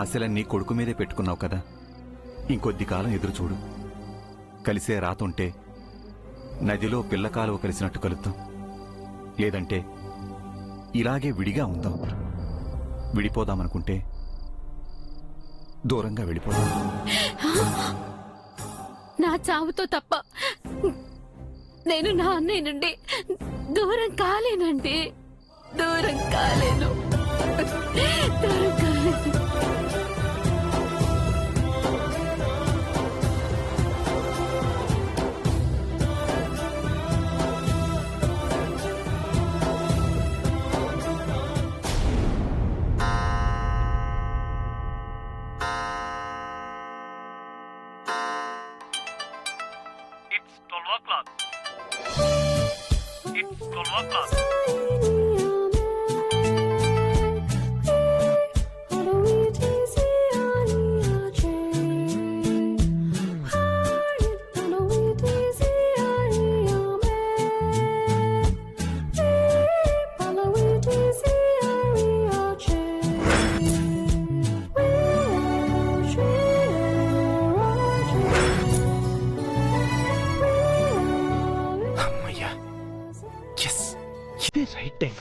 ఆశలన్నీ కొడుకు మీదే పెట్టుకున్నావు కదా, ఇంకొద్ది కాలం ఎదురు చూడు. కలిసే రాతుంటే నదిలో పిల్లకాలువ కలిసినట్టు కలుద్దాం, లేదంటే ఇలాగే విడిగా ఉందాం. విడిపోదామనుకుంటే దూరంగా వెళ్ళిపోదాం. నా చావుతో తప్ప నేను నా అన్నయ్య నుండి దూరం కాలేనండి. దూరం కాలేను. దూరం కాలేను. It's 12 o'clock. It's 12 o'clock. అమ్మయ్యా, ఎస్, ఇదే రైట్ టైం.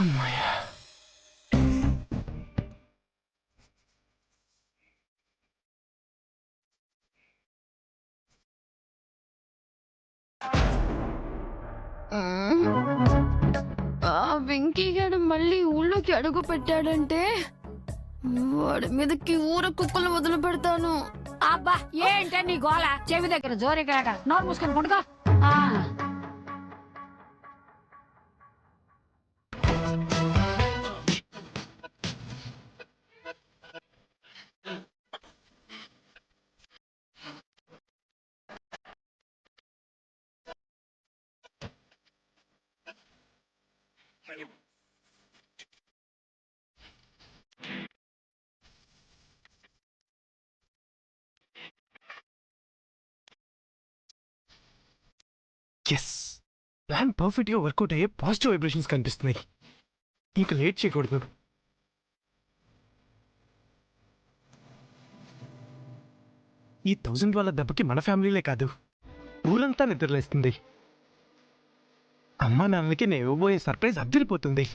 అమ్మయ్యా, ఆ వెంకీ గారు మళ్ళీ ఊళ్ళోకి అడుగు పెట్టాడంటే వాడి మీదకి ఊర కుక్కలు వదిలి పెడతాను. అబ్బా ఏంటే నీ గోళ? చెవి దగ్గర జోరికాక నోరు మూసుకొని పడుకో. ఎస్, ప్లాన్ పర్ఫెక్ట్ గా వర్కౌట్ అయ్యే పాజిటివ్ వైబ్రేషన్స్ కనిపిస్తున్నాయి. ఇంకా లేట్ చేయకూడదు. ఈ 1000 వాళ్ళ దెబ్బకి మన ఫ్యామిలీలే కాదు, ఊరంతా నిద్రలేస్తుంది. అమ్మా నాన్నకి నేను ఇవ్వబోయే సర్ప్రైజ్ అద్దరిపోతుంది.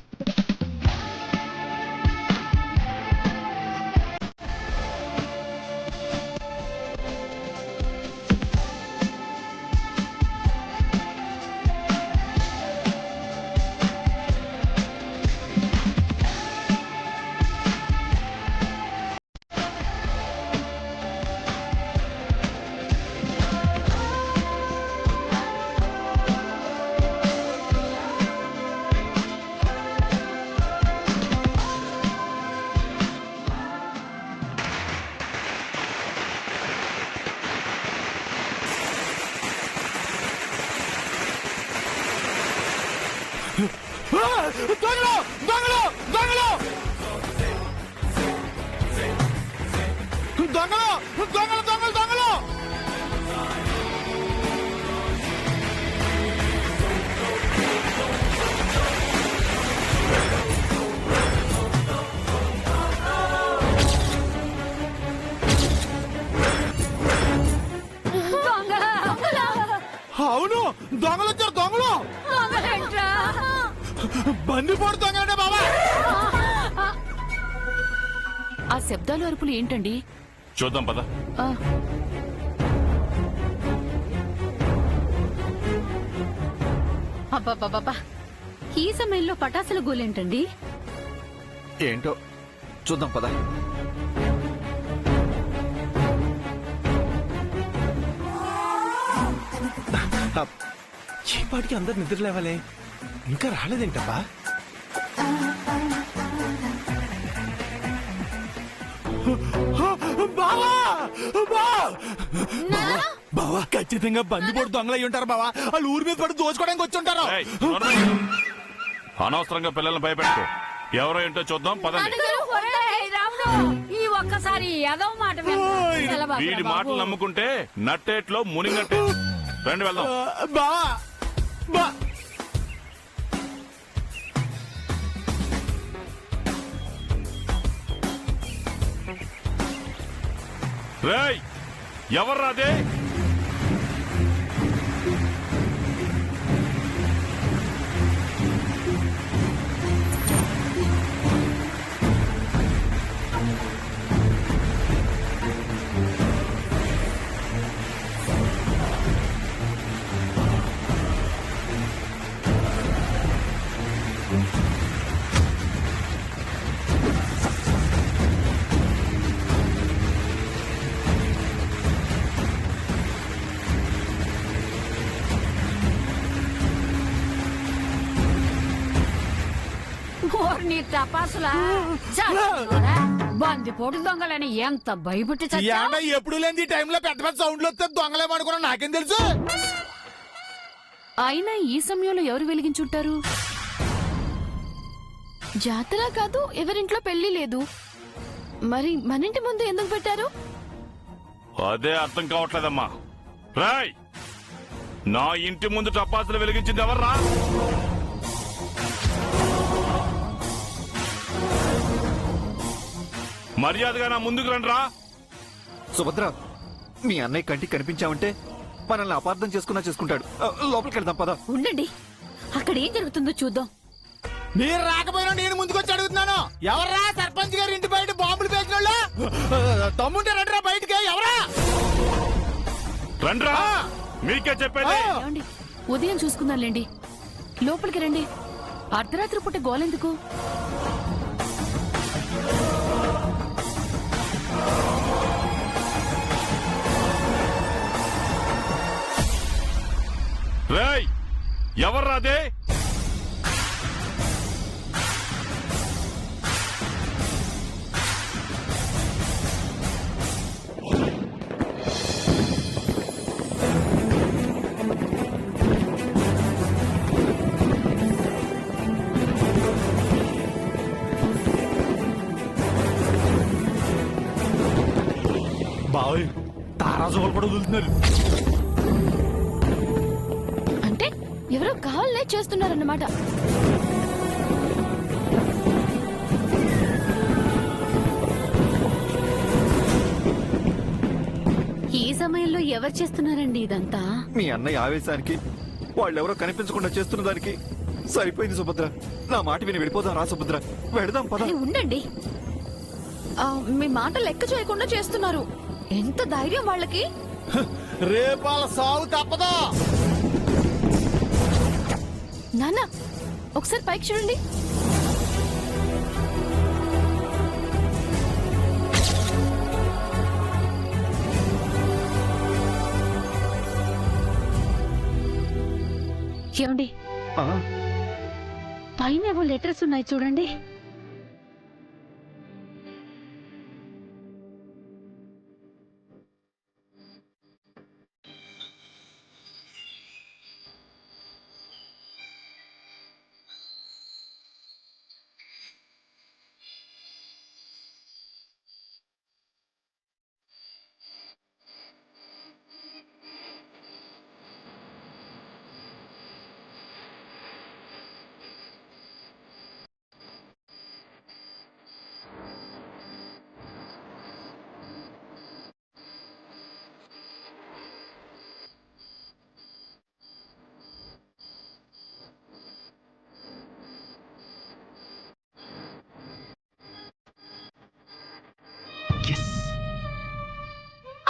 దొంగలు దొంగలు దొంగలు దొంగలు దొంగలు దొంగలు దొంగలు అవును, దొంగలు వచ్చారు. దొంగలు బండి పోడుతాంగండి బాబా. ఆ శబ్దాలు అరుపులు ఏంటండి? చూద్దాం పద. అబ్బబ్బబ్బబ్బా ఈ సమయంలో పటాసుల గోలేంటండి? ఏంటో చూద్దాం పద. ఏ పాటికి అందరు నిద్ర లేవాలే, ఇంకా రాలేదేంటబ్బా? బావా బావా ఖచ్చితంగా బందిపోటు దొంగలు అయి ఉంటారు బావా. వాళ్ళు ఊరి మీద పడి దోచుకోవడానికి వచ్చి ఉంటారు. ఏయ్, నోర్మై. అనవసరంగా పిల్లల్ని భయపెట్టుకో. ఎవరో ఏంటో చూద్దాం పదండి. ఒరేయ్ రాముడు, ఈ ఒక్కసారి ఏదో మాట విను. సెలవు వీడి బాబు. మాటలు నమ్ముకుంటే నట్టేట్లో మునిగట్టే. రండి వెళ్దాం. బావా బా రేయ్, ఎవర్రాదే? ఓర్ని తపాసులా బంది పొడి దొంగలని ఎంత భయపెట్టి చచ్చావ్? ఎప్పుడు లేని ఈ టైంలో పెద్ద పెద్ద సౌండ్లు వస్తే దొంగలేమనుకున్నా నాకేం తెలుసు. అయినా ఈ సమయంలో ఎవరు వెలిగించుంటారు? జాతర కాదు, ఎవరింట్లో పెళ్లి లేదు. మరి మన ఇంటి ముందు ఎందుకు పెట్టారు? అదే అర్థం కావట్లేదమ్మా. రేయ్, నా ఇంటి ముందు టపాసులు వెలిగించింది ఎవర్రా? మర్యాదగా నా ముందుకు రండిరా. సుభద్ర, మీ అన్నయ్య కంటికి కనిపించావంటే మనల్ని అపార్థం చేసుకుంటాడు. లోపలికి వెళ్దాం పద. ఉండండి, అక్కడ ఏం జరుగుతుందో చూద్దాం. మీరు రాకపోయినా నేను ముందుకొచ్చి అడుగుతున్నాను. ఎవర్రా సర్పంచ్ గారి ఇంటి బయట బాంబులు పేసిన వాళ్ళు? తమ్ముంటే రండిరా బయటికి. ఎవరా? రండిరా, మీకే చెప్పేది. ఏమండి, ఉదయం చూసుకుందాంలేండి. లోపలికి రండి. అర్ధరాత్రి పూట గోలెందుకు? రేయ్, ఎవర్రాదే? బాయ్ తారాజులు కూడా వదులుతున్నారు. అంటే ఎవరో కావాలనే చేస్తున్నారన్నమాట. ఈ సమయంలో ఎవరు చేస్తున్నారండి ఇదంతా? మీ అన్నయ్య ఆవేశానికి వాళ్ళెవరో కనిపించకుండా చేస్తున్న దానికి సరిపోయింది సుభద్ర. నా మాట విని వెళ్ళిపోదాం రా సుభద్ర, వెళదాం పద. అరే, ఉండండి. మీ మాట లెక్క చేయకుండా చేస్తున్నారు. ఎంత ధైర్యం వాళ్ళకి! రేపాల సాగు తప్పదా? నాన్న, ఒకసారి పైకి చూడండి. ఏమండి, ఆ, పైన ఏవో లెటర్స్ ఉన్నాయి చూడండి.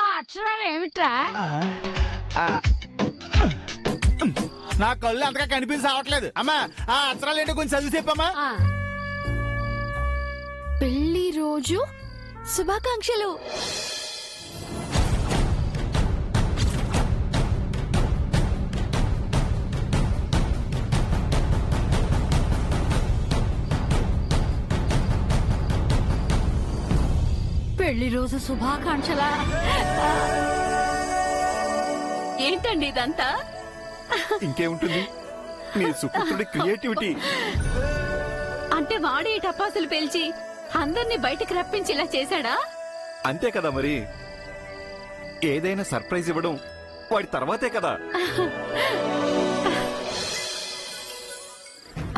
ఆ అక్షరాలు ఏమిట్రా? నా కళ్ళు అంతగా కనిపించి రావట్లేదు. అమ్మా ఆ అక్షరాలు ఏంటో కొంచెం చదివి చెప్పమ్మా. ఆ, పెళ్లి రోజు శుభాకాంక్షలు. పెళ్లి రోజు శుభాకాంక్షలా? ఏంటండి ఇదంతా? ఇంకేముంటుంది, నీ సుపుత్రుడి క్రియేటివిటీ. అంటే వాడే ఈ టపాసులు పేల్చి అందరినీ బయటికి రప్పించి ఇలా చేశాడా? అంతే కదా మరి, ఏదైనా సర్ప్రైజ్ ఇవ్వడం వాడి తర్వాతే కదా.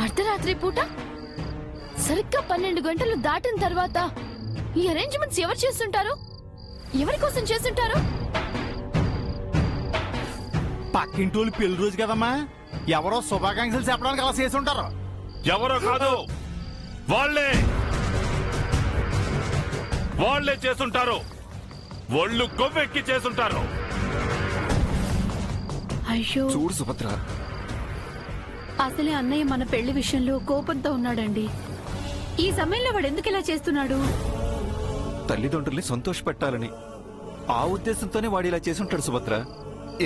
అర్ధరాత్రి పూట సరిగ్గా 12 గంటలు దాటిన తర్వాత ఈ అరేంజ్మెంట్స్ ఎవరు చేస్తుంటారు? ఎవరి కోసం చేస్తుంటారు? పక్కింటోళ్ళు పెళ్లి రోజు కదమ్మా, ఎవరో శుభాకాంక్షలు చెప్పడానికి అలా చేసి ఉంటారు. ఎవరో కాదు, వాళ్ళే చేస్తుంటారు. ఒళ్ళు కొవ్వెక్కి చేస్తుంటారు. అయ్యో, చూడు సుభద్ర, అసలే అన్నయ్య మన పెళ్లి విషయంలో కోపంతో ఉన్నాడండి. ఈ సమయంలో వాడు ఎందుకు ఇలా చేస్తున్నాడు? తల్లిదండ్రుల్ని సంతోషపెట్టాలని ఆ ఉద్దేశంతోనే వాడు ఇలా చేసి ఉంటాడు సుభద్ర.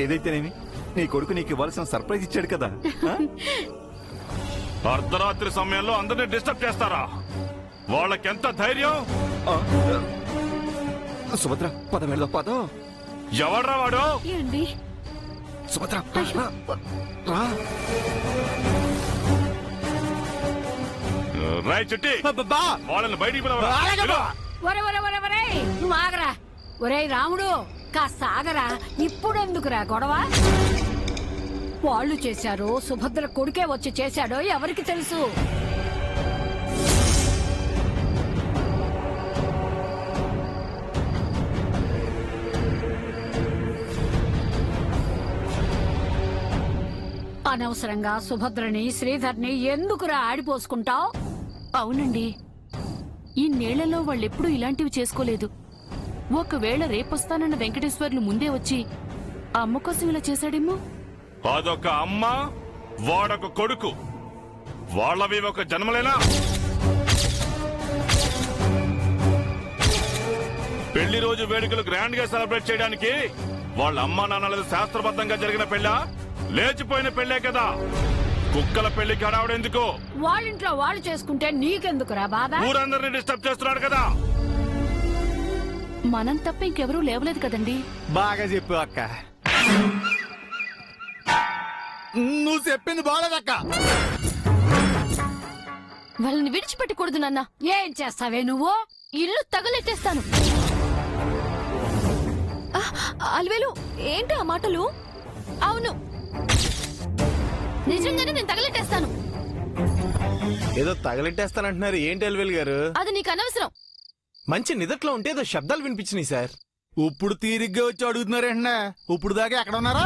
ఏదైతేనేమి నీ కొడుకు నీకు ఇవ్వాల్సిన సర్ప్రైజ్ ఇచ్చాడు కదా. ఆ? అర్ధరాత్రి సమయంలో అందరినీ డిస్టర్బ్ చేస్తారా? వాళ్ళకెంత ధైర్యం? ఆ, సుభద్ర పద వెళ్దాం, పద. ఎవడ్రా వాడు? ఏంటి? సుభద్ర రా, రా. రాయ్ చుట్టి, బా వాళ్ళని బయటికి పిలవరా. అలాగే బా. ఒరే ఒరే ఒరే ఒరే, నువ్వు ఆగరా. ఒరే రాముడు, కాస్త ఆగరా. ఇప్పుడెందుకురా గొడవ? వాళ్ళు చేశారో సుభద్ర కొడుకే వచ్చి చేశాడో ఎవరికి తెలుసు? అనవసరంగా సుభద్రని శ్రీధర్ని ఎందుకురా ఆడిపోసుకుంటావు? అవునండి, ఈ నేళ్లలో వాళ్ళెప్పుడూ ఇలాంటివి చేసుకోలేదు. ఒకవేళ రేపొస్తానన్న వెంకటేశ్వర్లు ముందే వచ్చి అమ్మ కోసం ఇలా చేశాడేమో. అదొక అమ్మ, వాడొక కొడుకు. వాళ్ళవి ఒక జన్మలేనా? పెళ్లి రోజు వేడుకలు గ్రాండ్ గా సెలబ్రేట్ చేయడానికి వాళ్ళ అమ్మా నాన్నలది శాస్త్రబద్ధంగా జరిగిన పెళ్ళా, లేచిపోయిన పెళ్లే కదా. కుక్కల పెళ్లికి హడావుడెందుకు? వాళ్ళింట్లో వాళ్ళు చేసుకుంటే నీకెందుకురా బాధ? ఊరందరినీ డిస్టర్బ్ చేస్తున్నాడు కదా. మనం తప్ప ఇంకెవరూ లేవలేదు కదండి. బాగా చెప్పు అక్క, నువ్వు చెప్పింది బాగాలేదక్క. వాళ్ళని విడిచిపెట్టకూడదు నాన్న. ఏం చేస్తావే నువ్వు? ఇల్లు తగలెట్టేస్తాను. అల్వేలు, ఏంటి ఆ మాటలు? అవును, నిజంగానే నేను తగలెట్టేస్తాను. ఏదో తగలెట్టేస్తానంటున్నారు ఏంటి ఎల్వేల్ గారు? అది నీకు అనవసరం. మంచి నిదట్లో ఉంటే ఏదో శబ్దాలు వినిపించినాయి సార్. ఇప్పుడు తీరిగ్గా వచ్చి అడుగుతున్నారేంటన్నా? ఇప్పుడు దాకా ఎక్కడ ఉన్నారా?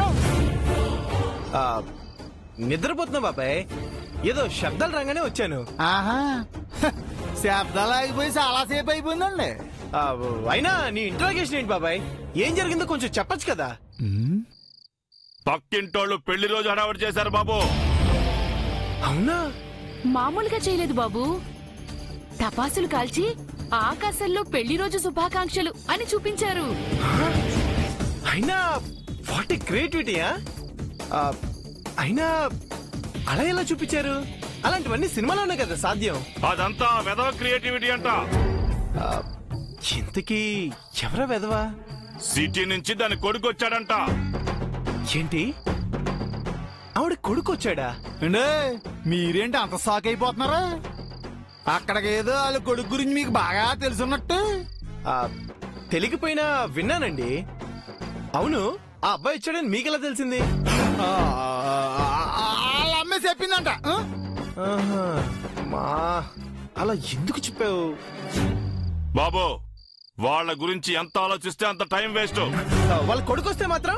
ఆ, నిద్రపోతున్నా బాబాయ్, ఏదో శబ్దాలు రాగానే వచ్చాను. ఆహా, శబ్దాలు ఆగిపోయి చాలా సేపు అయిపోయిందండి. ఆ, అయినా నీ ఇంట్రాగేషన్ ఏంటి బాబాయ్? ఏం జరిగిందో కొంచెం చెప్పొచ్చు కదా. పక్కింటోళ్ళు పెళ్లి రోజు హడావుడి చేశారు బాబు. అవునా? మామూలుగా చేయలేదు బాబు. టపాసులు కాల్చి ఆకాశంలో పెళ్లి రోజు శుభాకాంక్షలు అని చూపించారు. అయినా వాట్ ఏ క్రియేటివిటీయా! అయినా అలా ఎలా చూపించారు? అలాంటివన్నీ సినిమాలోనే కదా సాధ్యం. అదంతా వెధవ క్రియేటివిటీ అంట. ఆ, ఇంతకీ ఎవరా వెదవా? సిటీ నుంచి దాని కొడుకు వచ్చాడంట. ఏంటి, ఆవిడ కొడుకు వచ్చాడా? అండే మీరేంటి అంత షాక్ అయిపోతున్నారా? అక్కడికేదో వాళ్ళ కొడుకు గురించి మీకు బాగా తెలుసున్నట్టు. ఆ, తెలియకపోయినా విన్నానండి. అవును, ఆ అబ్బాయి వచ్చాడని మీకెలా తెలిసింది? వాళ్ళ అమ్మే చెప్పిందంట. ఆహా, మా అలా ఎందుకు చెప్పావు? బాబు, వాళ్ళ గురించి ఎంత ఆలోచిస్తే అంత టైం వేస్ట్. వాళ్ళ కొడుకు వస్తే మాత్రం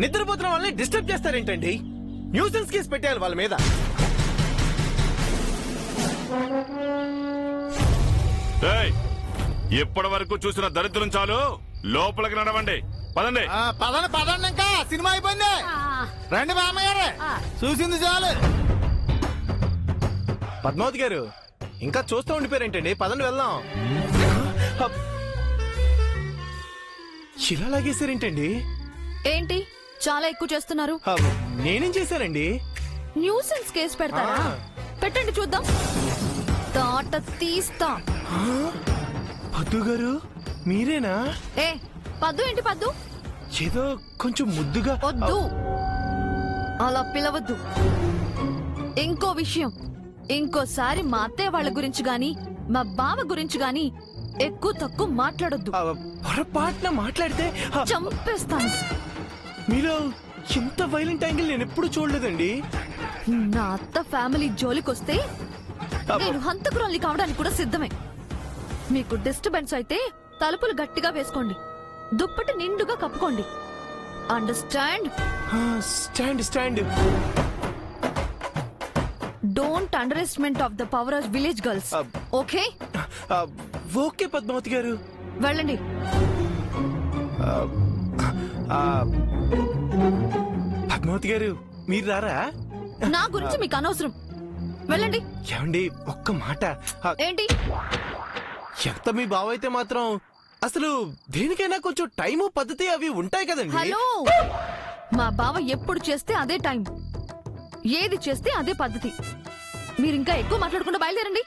నిద్రపోతున్న వాళ్ళని డిస్టర్బ్ చేస్తారేంటండి? న్యూసెన్స్ కేసు పెట్టేయాలి వాళ్ళ మీద. ఇప్పటి వరకు చూసిన దరిద్రం చాలు, లోపలికి నడవండి. పదండి. పదండి పదండి, ఇంకా సినిమా అయిపోయింది. రండి బామ్మయ్య గారు ఆ. చూసింది చాలు. పద్మావతి గారు ఇంకా చూస్తూ ఉండిపోయారేంటండి, పదండి వెళ్దాం. హప్. ఇలా లాగేశారేంటండి? ఏంటి చాలా ఎక్కువ చేస్తున్నారు? హప్. నేనేం చేశానండి? న్యూసెన్స్ కేసు పెడతారా? ఆ. పెట్టండి చూద్దాం. తాట తీస్తా. పద్దు గారు మీరేనా? ఏ పద్దు ఏంటి పద్దు? ఏదో కొంచెం ముద్దుగా. వద్దు, అలా పిలవద్దు. ఇంకో విషయం, ఇంకోసారి మా అత్తయ్య వాళ్ళ గురించి గాని మా బావ గురించి గాని ఎక్కువ తక్కువ మాట్లాడొద్దు. పొరపాటున మాట్లాడితే చంపేస్తాను. మీలో ఇంత వైలెంట్ యాంగిల్ నేను ఎప్పుడు చూడలేదండి. నా అత్త ఫ్యామిలీ జోలికొస్తే నేను హంతకురాలి కావడానికి కూడా సిద్ధమే. మీకు డిస్టర్బెన్స్ అయితే తలుపులు గట్టిగా వేసుకోండి, దుప్పటి నిండుగా కప్పుకోండి. Understand? Stand stand. Don't underestimate of the power of village girls. Okay okay Padmavathi గారు. వెళ్ళండి. పద్మావతి గారు మీరు రారా? నా గురించి మీకు అనవసరం, వెళ్ళండి. ఏమండి ఒక్క మాట. ఏంటి? ఎంత మీ బావ అయితే మాత్రం అసలు దేనికైనా కొంచెం టైము పద్ధతి అవి ఉంటాయి కదండి. హలో, మా బావ ఎప్పుడు చేస్తే అదే టైం, ఏది చేస్తే అదే పద్ధతి. మీరు ఇంకా ఎక్కువ మాట్లాడకుండా బయలుదేరండి.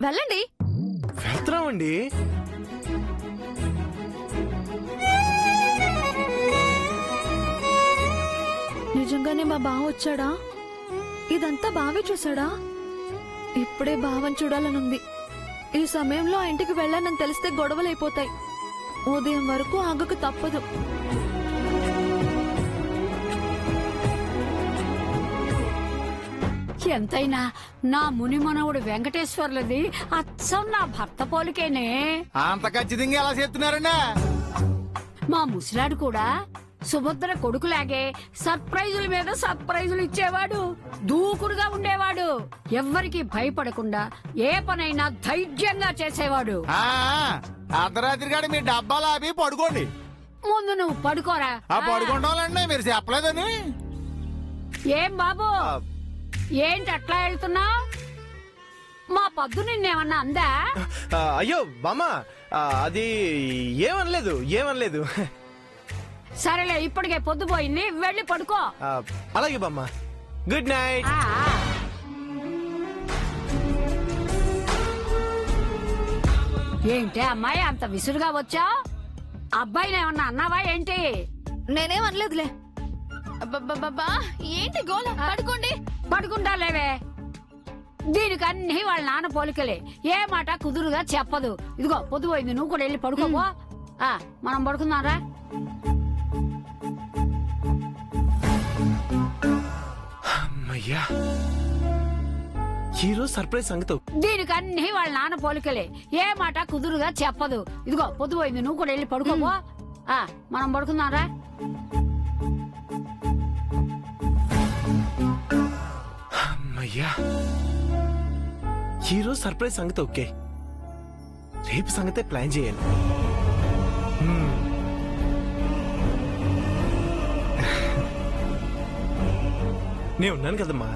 వెళ్ళండి. వెళ్తున్నామండి. నిజంగానే మా బావ వచ్చాడా? ఇదంతా బావే చూసాడా? ఇప్పుడే బావని చూడాలనుంది. ఈ సమయంలో ఆ ఇంటికి వెళ్ళానని తెలిస్తే గొడవలైపోతాయి. ఉదయం వరకు ఆగక తప్పదు. ఎంతైనా నా మునిమనవుడు వెంకటేశ్వర్లది అచ్చం నా భర్త పోలికేనే. అంత ఖచ్చితంగా ఎలా చెప్తున్నారండి? మా ముసలాడు కూడా సుభద్ర కొడుకులాగే సర్ప్రైజుల మీద సర్ప్రైజులు ఇచ్చేవాడు. దూకుడుగా ఉండేవాడు. ఎవ్వరికి భయపడకుండా ఏ పనైనా ధైర్యంగా చేసేవాడు. అర్ధరాత్రి కాడ మీ డబ్బాలు ఆపి పడుకోండి. ముందు నువ్వు పడుకోరా. ఆ పడుకుంటాండి, మీరు చెప్పలేదని. ఏం బాబు, ఏంటి అట్లా వెళ్తున్నావు? మా పద్దు నిన్నేమన్నా అందా? అయ్యో బామ్మ, అది ఏమనలేదు ఏమనలేదు. సరేలే, ఇప్పటికే పొద్దుపోయింది, వెళ్ళి పడుకో. అలాగే బామ్మ, గుడ్ నైట్. ఏంటి అమ్మాయి అంత విసురుగా వచ్చా? అబ్బాయిని ఏమన్నా అన్నావా ఏంటి? నేనేం అనలేదులే. అబ్బబ్బబ్బబ్బా, ఏంటి గోల? పడుకోండి. పడుకుంటా లేవే. దీనికి అన్ని వాళ్ళ నాన్న పోలికలే. ఏ మాట కుదురుగా చెప్పదు. ఇదిగో పొద్దుపోయింది, నువ్వు కూడా వెళ్ళి పడుకోపో. మనం పడుకుందాంరా. అమ్మయ్యా, ఈరోజు సర్ప్రైజ్ సంగతి. దీనికి అన్ని వాళ్ళ నాన్న పోలికలే. ఏ మాట కుదురుగా చెప్పదు. ఇదిగో పొద్దుపోయింది, నువ్వు కూడా వెళ్ళి పడుకోపో. మనం పడుకుందాంరా. అమ్మయ్యా, ఈరోజు సర్ప్రైజ్ సంగతి ఓకే. రేపు సంగతే ప్లాన్ చేయాలి. నేను ఉన్నాను కదమ్మా,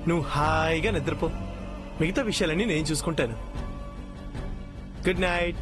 నువ్వు హాయిగా నిద్రపో. మిగతా విషయాలన్నీ నేను చూసుకుంటాను. Good night.